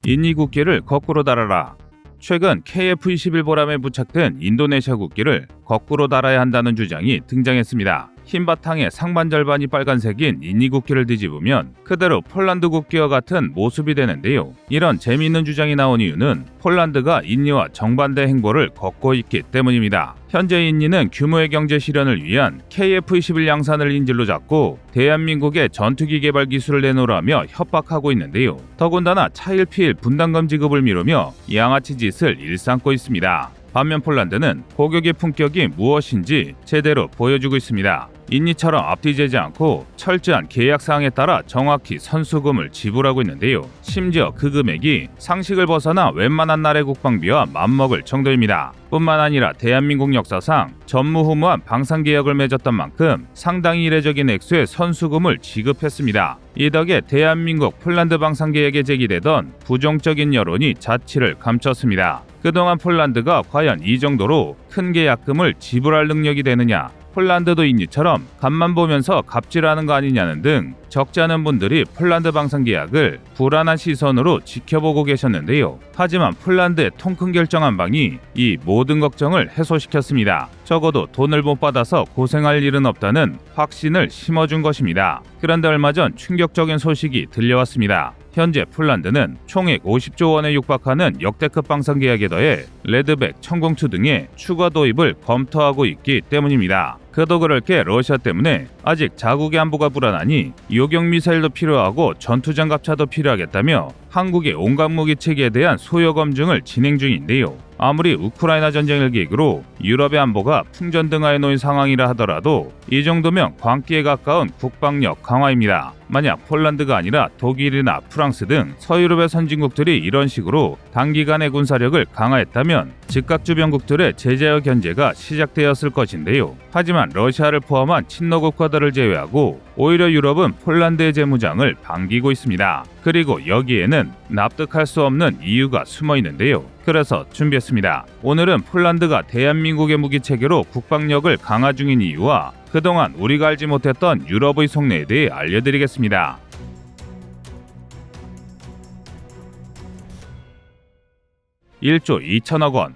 인니 국기를 거꾸로 달아라. 최근 KF-21 보람에 부착된 인도네시아 국기를 거꾸로 달아야 한다는 주장이 등장했습니다. 흰 바탕에 상반 절반이 빨간색인 인니 국기를 뒤집으면 그대로 폴란드 국기와 같은 모습이 되는데요. 이런 재미있는 주장이 나온 이유는 폴란드가 인니와 정반대 행보를 걷고 있기 때문입니다. 현재 인니는 규모의 경제 실현을 위한 KF-21 양산을 인질로 잡고 대한민국의 전투기 개발 기술을 내놓으라며 협박하고 있는데요. 더군다나 차일피일 분담금 지급을 미루며 양아치 짓을 일삼고 있습니다. 반면 폴란드는 고격의 품격이 무엇인지 제대로 보여주고 있습니다. 인니처럼 앞뒤재지 않고 철저한 계약 사항에 따라 정확히 선수금을 지불하고 있는데요. 심지어 그 금액이 상식을 벗어나 웬만한 나라의 국방비와 맞먹을 정도입니다. 뿐만 아니라 대한민국 역사상 전무후무한 방산계약을 맺었던 만큼 상당히 이례적인 액수의 선수금을 지급했습니다. 이 덕에 대한민국 폴란드 방산계약에 제기되던 부정적인 여론이 자취를 감췄습니다. 그동안 폴란드가 과연 이 정도로 큰 계약금을 지불할 능력이 되느냐, 폴란드도 인니처럼 간만 보면서 갑질하는 거 아니냐는 등 적지 않은 분들이 폴란드 방산 계약을 불안한 시선으로 지켜보고 계셨는데요. 하지만 폴란드의 통큰 결정 한 방이 이 모든 걱정을 해소시켰습니다. 적어도 돈을 못 받아서 고생할 일은 없다는 확신을 심어준 것입니다. 그런데 얼마 전 충격적인 소식이 들려왔습니다. 현재 폴란드는 총액 50조 원에 육박하는 역대급 방산 계약에 더해 레드백, 천공투 등의 추가 도입을 검토하고 있기 때문입니다. 그도 그럴 게 러시아 때문에 아직 자국의 안보가 불안하니 요격 미사일도 필요하고 전투장갑차도 필요하겠다며 한국의 온갖 무기 체계에 대한 소요 검증을 진행 중인데요. 아무리 우크라이나 전쟁을 계기로 유럽의 안보가 풍전등화에 놓인 상황이라 하더라도 이 정도면 광기에 가까운 국방력 강화입니다. 만약 폴란드가 아니라 독일이나 프랑스 등 서유럽의 선진국들이 이런 식으로 단기간에 군사력을 강화했다면 즉각 주변국들의 제재와 견제가 시작되었을 것인데요. 하지만 러시아를 포함한 친러 국가들을 제외하고 오히려 유럽은 폴란드의 재무장을 반기고 있습니다. 그리고 여기에는 납득할 수 없는 이유가 숨어 있는데요. 그래서 준비했습니다. 오늘은 폴란드가 대한민국의 무기 체계로 국방력을 강화 중인 이유와 그동안 우리가 알지 못했던 유럽의 속내에 대해 알려드리겠습니다. 1조 2천억 원.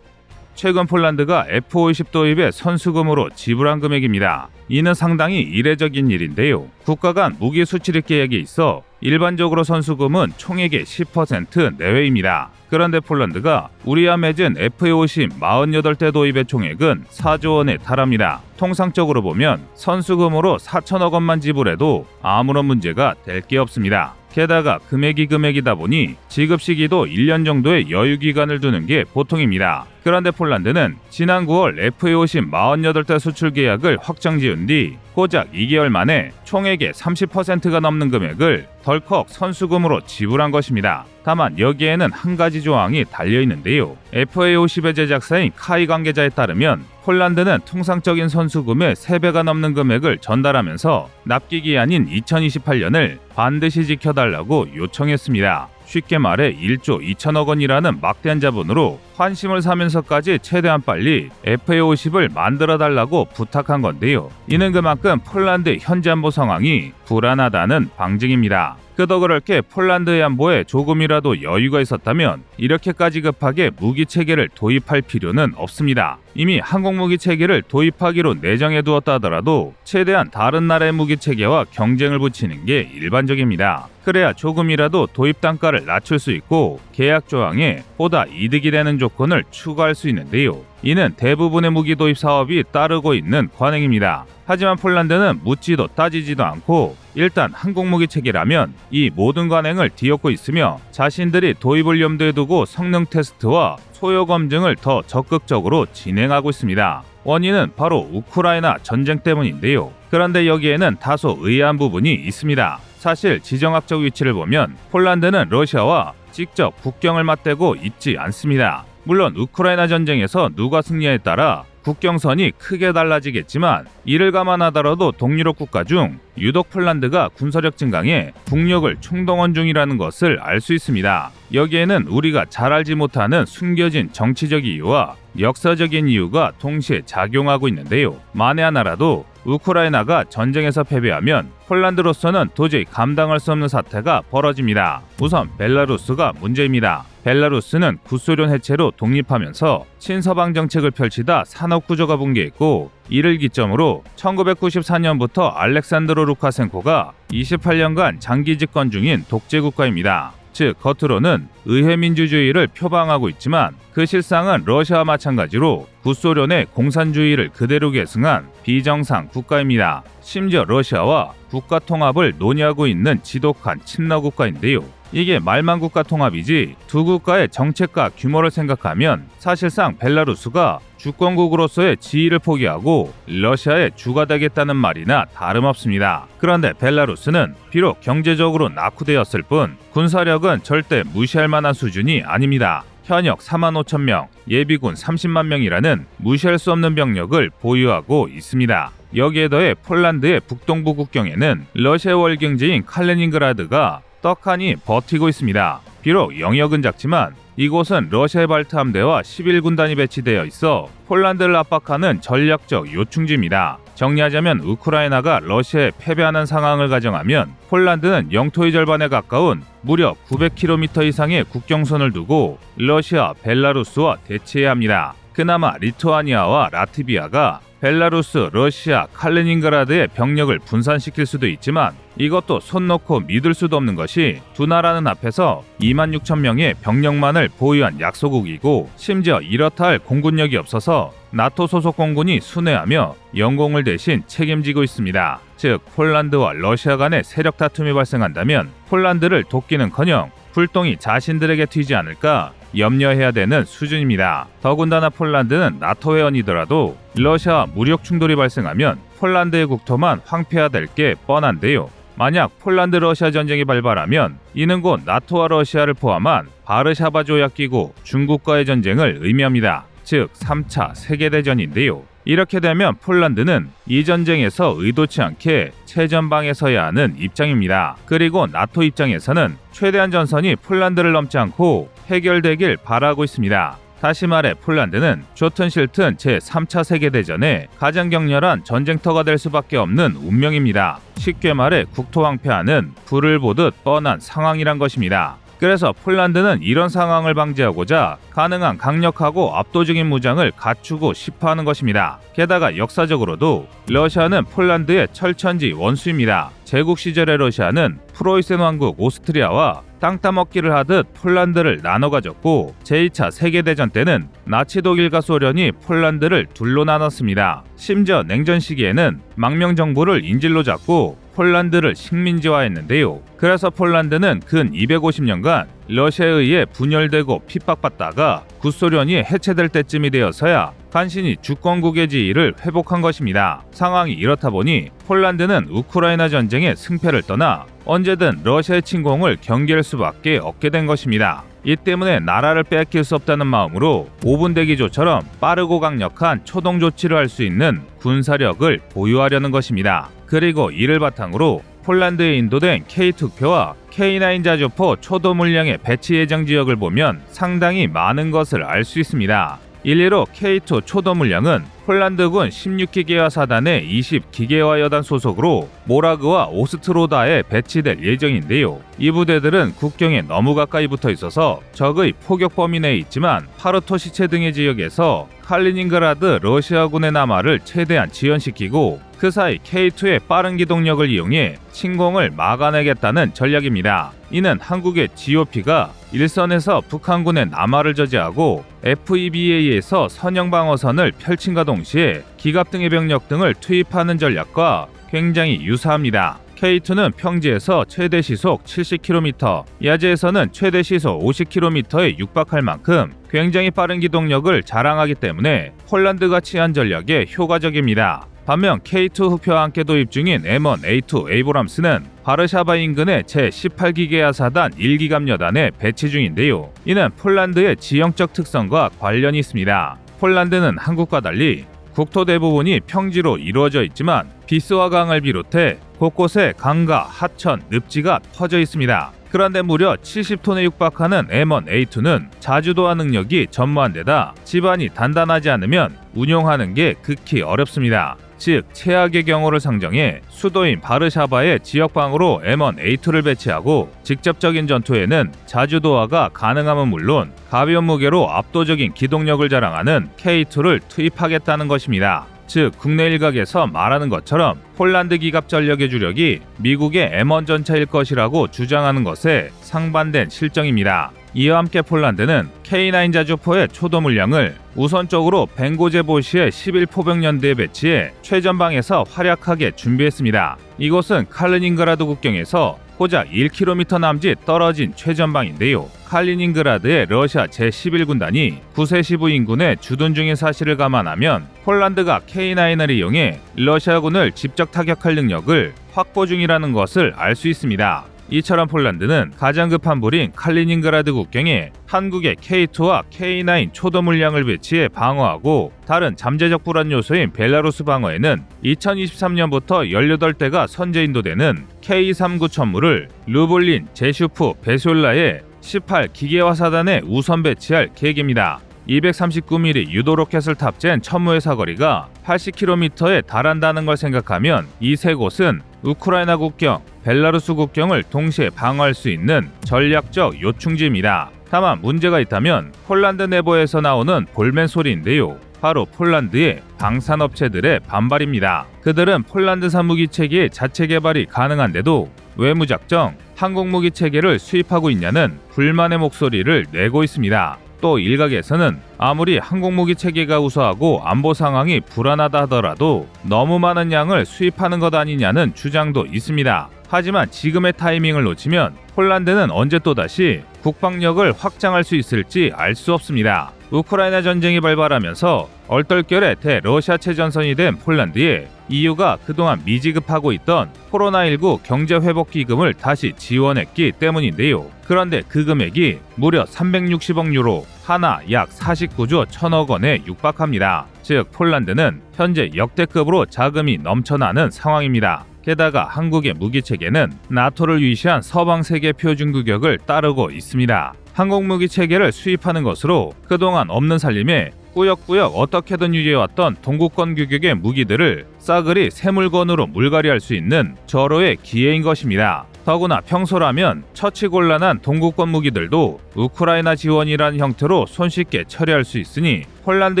최근 폴란드가 F-50 도입에 선수금으로 지불한 금액입니다. 이는 상당히 이례적인 일인데요. 국가 간 무기 수출입 계약이 있어 일반적으로 선수금은 총액의 10% 내외입니다. 그런데 폴란드가 우리와 맺은 F-50 48대 도입의 총액은 4조 원에 달합니다. 통상적으로 보면 선수금으로 4천억 원만 지불해도 아무런 문제가 될 게 없습니다. 게다가 금액이다 보니 지급 시기도 1년 정도의 여유 기간을 두는 게 보통입니다. 그런데 폴란드는 지난 9월 F-50 48대 수출 계약을 확정 지은 뒤 고작 2개월 만에 총액의 30%가 넘는 금액을 덜컥 선수금으로 지불한 것입니다. 다만 여기에는 한 가지 조항이 달려있는데요. FA-50의 제작사인 카이 관계자에 따르면 폴란드는 통상적인 선수금의 3배가 넘는 금액을 전달하면서 납기 기한인 2028년을 반드시 지켜달라고 요청했습니다. 쉽게 말해 1조 2천억 원이라는 막대한 자본으로 환심을 사면서까지 최대한 빨리 FA-50을 만들어달라고 부탁한 건데요. 이는 그만큼 폴란드의 현재 안보 상황이 불안하다는 방증입니다. 그도 그럴 게 폴란드의 안보에 조금이라도 여유가 있었다면 이렇게까지 급하게 무기 체계를 도입할 필요는 없습니다. 이미 항공무기 체계를 도입하기로 내정해 두었다 하더라도 최대한 다른 나라의 무기 체계와 경쟁을 붙이는 게 일반적입니다. 그래야 조금이라도 도입 단가를 낮출 수 있고 계약 조항에 보다 이득이 되는 조건을 추가할 수 있는데요. 이는 대부분의 무기 도입 사업이 따르고 있는 관행입니다. 하지만 폴란드는 묻지도 따지지도 않고 일단 항공무기 체계라면 이 모든 관행을 뒤엎고 있으며 자신들이 도입을 염두에 두고 성능 테스트와 소요 검증을 더 적극적으로 진행하고 있습니다. 원인은 바로 우크라이나 전쟁 때문인데요. 그런데 여기에는 다소 의아한 부분이 있습니다. 사실 지정학적 위치를 보면 폴란드는 러시아와 직접 국경을 맞대고 있지 않습니다. 물론 우크라이나 전쟁에서 누가 승리에 따라 국경선이 크게 달라지겠지만 이를 감안하더라도 동유럽 국가 중 유독 폴란드가 군사력 증강에 국력을 총동원 중이라는 것을 알 수 있습니다. 여기에는 우리가 잘 알지 못하는 숨겨진 정치적 이유와 역사적인 이유가 동시에 작용하고 있는데요. 만에 하나라도 우크라이나가 전쟁에서 패배하면 폴란드로서는 도저히 감당할 수 없는 사태가 벌어집니다. 우선 벨라루스가 문제입니다. 벨라루스는 구소련 해체로 독립하면서 친서방 정책을 펼치다 산업 구조가 붕괴했고, 이를 기점으로 1994년부터 알렉산드로 루카센코가 28년간 장기 집권 중인 독재 국가입니다. 즉 겉으로는 의회 민주주의를 표방하고 있지만 그 실상은 러시아와 마찬가지로 구소련의 공산주의를 그대로 계승한 비정상 국가입니다. 심지어 러시아와 국가 통합을 논의하고 있는 지독한 친러 국가인데요. 이게 말만 국가 통합이지 두 국가의 정책과 규모를 생각하면 사실상 벨라루스가 주권국으로서의 지위를 포기하고 러시아의 주가 되겠다는 말이나 다름없습니다. 그런데 벨라루스는 비록 경제적으로 낙후되었을 뿐 군사력은 절대 무시할 만한 수준이 아닙니다. 현역 4만 5천 명, 예비군 30만 명이라는 무시할 수 없는 병력을 보유하고 있습니다. 여기에 더해 폴란드의 북동부 국경에는 러시아 월경제인 칼레닌그라드가 떡하니 버티고 있습니다. 비록 영역은 작지만 이곳은 러시아의 발트 함대와 11군단이 배치되어 있어 폴란드를 압박하는 전략적 요충지입니다. 정리하자면 우크라이나가 러시아에 패배하는 상황을 가정하면 폴란드는 영토의 절반에 가까운 무려 900km 이상의 국경선을 두고 러시아, 벨라루스와 대치해야 합니다. 그나마 리투아니아와 라트비아가 벨라루스, 러시아, 칼리닝그라드의 병력을 분산시킬 수도 있지만 이것도 손 놓고 믿을 수도 없는 것이 두 나라는 앞에서 2만 6천 명의 병력만을 보유한 약소국이고 심지어 이렇다 할 공군력이 없어서 나토 소속 공군이 순회하며 영공을 대신 책임지고 있습니다. 즉 폴란드와 러시아 간의 세력 다툼이 발생한다면 폴란드를 돕기는커녕 불똥이 자신들에게 튀지 않을까 염려해야 되는 수준입니다. 더군다나 폴란드는 나토 회원이더라도 러시아와 무력 충돌이 발생하면 폴란드의 국토만 황폐화될 게 뻔한데요. 만약 폴란드 러시아 전쟁이 발발하면 이는 곧 나토와 러시아를 포함한 바르샤바 조약기구 중국과의 전쟁을 의미합니다. 즉 3차 세계대전인데요. 이렇게 되면 폴란드는 이 전쟁에서 의도치 않게 최전방에 서야 하는 입장입니다. 그리고 나토 입장에서는 최대한 전선이 폴란드를 넘지 않고 해결되길 바라고 있습니다. 다시 말해 폴란드는 좋든 싫든 제3차 세계대전에 가장 격렬한 전쟁터가 될 수밖에 없는 운명입니다. 쉽게 말해 국토 황폐화는 불을 보듯 뻔한 상황이란 것입니다. 그래서 폴란드는 이런 상황을 방지하고자 가능한 강력하고 압도적인 무장을 갖추고 싶어 하는 것입니다. 게다가 역사적으로도 러시아는 폴란드의 철천지 원수입니다. 제국 시절의 러시아는 프로이센 왕국 오스트리아와 땅 따먹기를 하듯 폴란드를 나눠 가졌고 제2차 세계대전 때는 나치 독일과 소련이 폴란드를 둘로 나눴습니다. 심지어 냉전 시기에는 망명정부를 인질로 잡고 폴란드를 식민지화했는데요. 그래서 폴란드는 근 250년간 러시아에 의해 분열되고 핍박받다가 구소련이 해체될 때쯤이 되어서야 간신히 주권국의 지위를 회복한 것입니다. 상황이 이렇다 보니 폴란드는 우크라이나 전쟁의 승패를 떠나 언제든 러시아의 침공을 경계할 수밖에 없게 된 것입니다. 이 때문에 나라를 빼앗길 수 없다는 마음으로 5분 대기조처럼 빠르고 강력한 초동 조치를 할 수 있는 군사력을 보유하려는 것입니다. 그리고 이를 바탕으로 폴란드에 인도된 K2표와 K9 자주포 초도 물량의 배치 예정 지역을 보면 상당히 많은 것을 알 수 있습니다. 일례로 K2 초도 물량은 폴란드군 16기계화 사단의 20기계화 여단 소속으로 모라그와 오스트로다에 배치될 예정인데요. 이 부대들은 국경에 너무 가까이 붙어 있어서 적의 포격 범위 내에 있지만 파르토시체 등의 지역에서 칼리닝그라드 러시아군의 남하를 최대한 지연시키고 그 사이 K2의 빠른 기동력을 이용해 침공을 막아내겠다는 전략입니다. 이는 한국의 GOP가 일선에서 북한군의 남하를 저지하고 FEBA에서 선형방어선을 펼친과 동시에 기갑 등의 병력 등을 투입하는 전략과 굉장히 유사합니다. K2는 평지에서 최대 시속 70km, 야제에서는 최대 시속 50km에 육박할 만큼 굉장히 빠른 기동력을 자랑하기 때문에 폴란드가 취한 전략에 효과적입니다. 반면 K2 흑표와 함께 도입 중인 M1A2 에이브람스는 바르샤바 인근의 제18기계화 사단 1기갑 여단에 배치 중인데요. 이는 폴란드의 지형적 특성과 관련이 있습니다. 폴란드는 한국과 달리 국토 대부분이 평지로 이루어져 있지만 비스와 강을 비롯해 곳곳에 강과 하천, 늪지가 퍼져 있습니다. 그런데 무려 70톤에 육박하는 M1A2는 자주도화 능력이 전무한 데다 지반이 단단하지 않으면 운용하는 게 극히 어렵습니다. 즉 최악의 경우를 상정해 수도인 바르샤바의 지역방으로 M1A2를 배치하고 직접적인 전투에는 자주도하가 가능함은 물론 가벼운 무게로 압도적인 기동력을 자랑하는 K2를 투입하겠다는 것입니다. 즉 국내 일각에서 말하는 것처럼 폴란드 기갑 전력의 주력이 미국의 M1 전차일 것이라고 주장하는 것에 상반된 실정입니다. 이와 함께 폴란드는 K9 자주포의 초도 물량을 우선적으로 벵고제보시의 11포병연대에 배치해 최전방에서 활약하게 준비했습니다. 이곳은 칼리닝그라드 국경에서 고작 1km 남짓 떨어진 최전방인데요. 칼리닝그라드의 러시아 제11군단이 구세시브 인근에 주둔 중인 사실을 감안하면 폴란드가 K9을 이용해 러시아군을 직접 타격할 능력을 확보 중이라는 것을 알 수 있습니다. 이처럼 폴란드는 가장 급한 불인 칼리닝그라드 국경에 한국의 K2와 K9 초도 물량을 배치해 방어하고 다른 잠재적 불안 요소인 벨라루스 방어에는 2023년부터 18대가 선제 인도되는 K39 천무를 루블린, 제슈프, 베솔라의 18 기계화 사단에 우선 배치할 계획입니다. 239mm 유도 로켓을 탑재한 천무의 사거리가 80km에 달한다는 걸 생각하면 이 세 곳은 우크라이나 국경, 벨라루스 국경을 동시에 방어할 수 있는 전략적 요충지입니다. 다만 문제가 있다면 폴란드 내부에서 나오는 볼멘 소리인데요. 바로 폴란드의 방산업체들의 반발입니다. 그들은 폴란드산 무기체계 자체 개발이 가능한데도 왜 무작정 항공무기 체계를 수입하고 있냐는 불만의 목소리를 내고 있습니다. 또 일각에서는 아무리 항공무기 체계가 우수하고 안보 상황이 불안하다 하더라도 너무 많은 양을 수입하는 것 아니냐는 주장도 있습니다. 하지만 지금의 타이밍을 놓치면 폴란드는 언제 또다시 국방력을 확장할 수 있을지 알 수 없습니다. 우크라이나 전쟁이 발발하면서 얼떨결에 대러시아체 전선이 된 폴란드에 EU가 그동안 미지급하고 있던 코로나19 경제회복기금을 다시 지원했기 때문인데요. 그런데 그 금액이 무려 360억 유로, 하나 약 49조 1천억 원에 육박합니다. 즉 폴란드는 현재 역대급으로 자금이 넘쳐나는 상황입니다. 게다가 한국의 무기체계는 나토를 위시한 서방 세계 표준 규격을 따르고 있습니다. 항공무기 체계를 수입하는 것으로 그동안 없는 살림에 꾸역꾸역 어떻게든 유지해왔던 동구권 규격의 무기들을 싸그리 새 물건으로 물갈이할 수 있는 절호의 기회인 것입니다. 더구나 평소라면 처치곤란한 동구권 무기들도 우크라이나 지원이라는 형태로 손쉽게 처리할 수 있으니 폴란드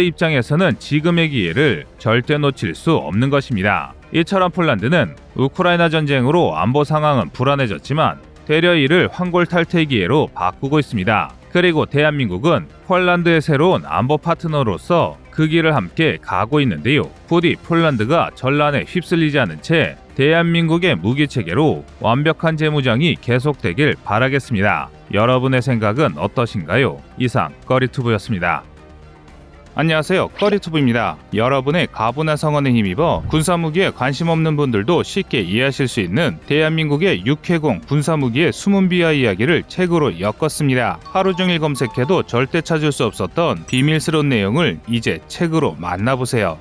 입장에서는 지금의 기회를 절대 놓칠 수 없는 것입니다. 이처럼 폴란드는 우크라이나 전쟁으로 안보 상황은 불안해졌지만 되려 이를 환골탈퇴의 기회로 바꾸고 있습니다. 그리고 대한민국은 폴란드의 새로운 안보 파트너로서 그 길을 함께 가고 있는데요. 부디 폴란드가 전란에 휩쓸리지 않은 채 대한민국의 무기체계로 완벽한 재무장이 계속되길 바라겠습니다. 여러분의 생각은 어떠신가요? 이상 꺼리투브였습니다. 안녕하세요, 꺼리투브입니다. 여러분의 가부나 성원에 힘입어 군사무기에 관심 없는 분들도 쉽게 이해하실 수 있는 대한민국의 육해공 군사무기의 숨은 비하 이야기를 책으로 엮었습니다. 하루 종일 검색해도 절대 찾을 수 없었던 비밀스러운 내용을 이제 책으로 만나보세요.